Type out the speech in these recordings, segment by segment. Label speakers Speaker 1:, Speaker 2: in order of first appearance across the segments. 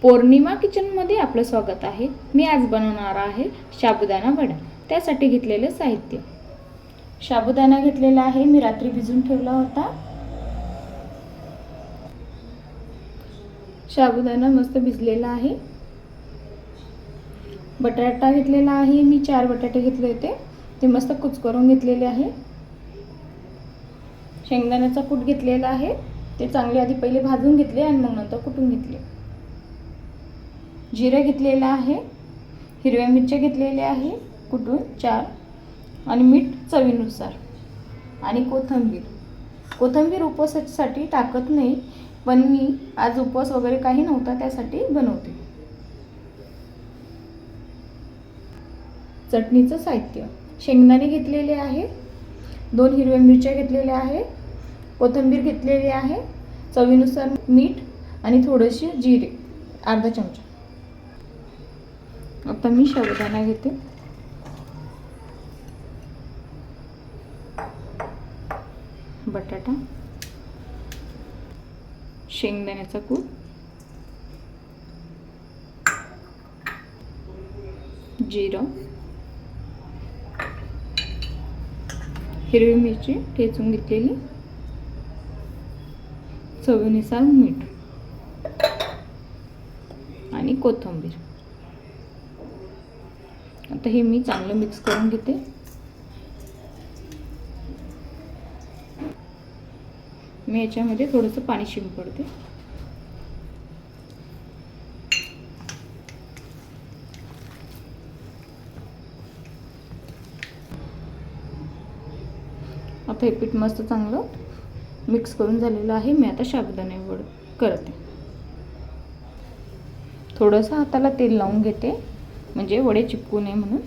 Speaker 1: पौर्णिमा किचनमध्ये आपलं स्वागत आहे। मी आज बनवणार आहे साबुदाणा वडा। त्यासाठी घेतलेले साहित्य, साबुदाणा घेतलेला आहे, मी रात्री भिजवून ठेवला होता। साबुदाणा मस्त भिजलेला आहे। बटाटा घेतलेला आहे, मी 4 बटाटे घेतले होते, ते मस्त कुचकरून घेतलेले आहे। शेंगदाण्याचा कूट घेतलेला आहे, ते चांगले आधी पहिले भाजून घेतले आणि मग नंतर कुटून घेतले। जिरे घेतलेला आहे, हिरव्या मिरच्या घेतलेल्या आहे कुटून 4, आणि मीठ चवीनुसार, आणि कोथिंबीर उपवासासाठी टाकत नाही, पण मी आज उपवास वगैरे काही नव्हता त्यासाठी बनवते। चटणीचं साहित्य, शेंगदाणे घेतलेले आहे, 2 हिरव्या मिरच्या घेतलेल्या आहे, कोथिंबीर घेतलेली आहे, चवीनुसार मीठ आणि थोडेसे जिरे अर्धा चमचा। आता मी साबुदाणा घेते। बटाटा, शेंगदाण्याचा कूट, जिरं, हिरवी मिरची ठेचून घेतलेली, चवीनुसार मीठ आणि कोथिंबीर। आता हे मी चांगलं मिक्स करून घेते। मी याच्यामध्ये थोडंसं पाणी शिंपडते। आता हे पीठ मस्त चांगलं मिक्स करून झालेलं आहे। मी आता साबुदाणे वडे करते। थोडंसं हाताला तेल लावून घेते, म्हणजे वडे चिपकू नये म्हणून।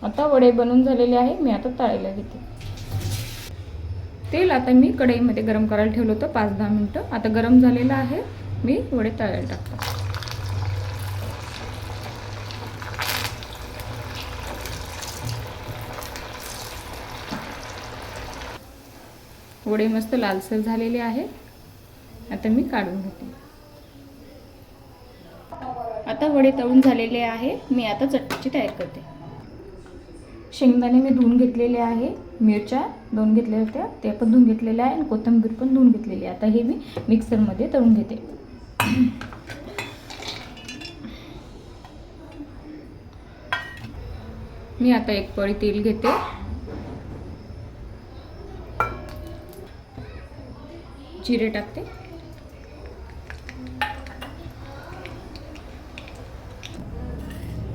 Speaker 1: आता वडे बनवून झालेले आहे, मी आता तळायला घेते। तेल आता मी कढईमध्ये गरम करायला ठेवलं होतं 5-10 मिनिटं। आता गरम झालेलं आहे, मी वडे तळायला टाकते। वडे मस्त लालसर झालेले आहे, आता मी काढून घेते। आता वडे तळून झालेले आहे, मी आता चटणीची तयारी करते। शेंगदाणे मी धुवून घेतलेले आहे, मिरच्या 2 घेतल्या होत्या ते पण धुवून घेतलेल्या आहे, आणि कोथिंबीर पण धुवून घेतलेली आहे। आता हे मी मिक्सरमध्ये तळून घेते। मी आता 1 पळी तेल घेते, जिरे टाकते,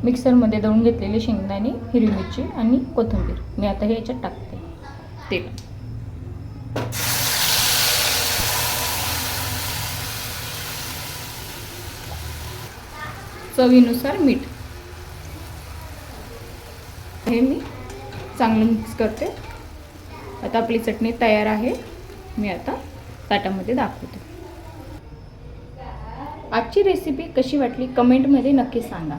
Speaker 1: मिक्सरमध्ये दळून घेतलेले शेंगदाणे, हिरवी मिरची आणि कोथिंबीर मी आता हे याच्यात टाकते। तेल, चवीनुसार मीठ, हे मी चांगलं मिक्स करते। आता आपली चटणी तयार आहे, मी आता ताटामध्ये दाखवते। आजची रेसिपी कशी वाटली कमेंटमध्ये नक्की सांगा।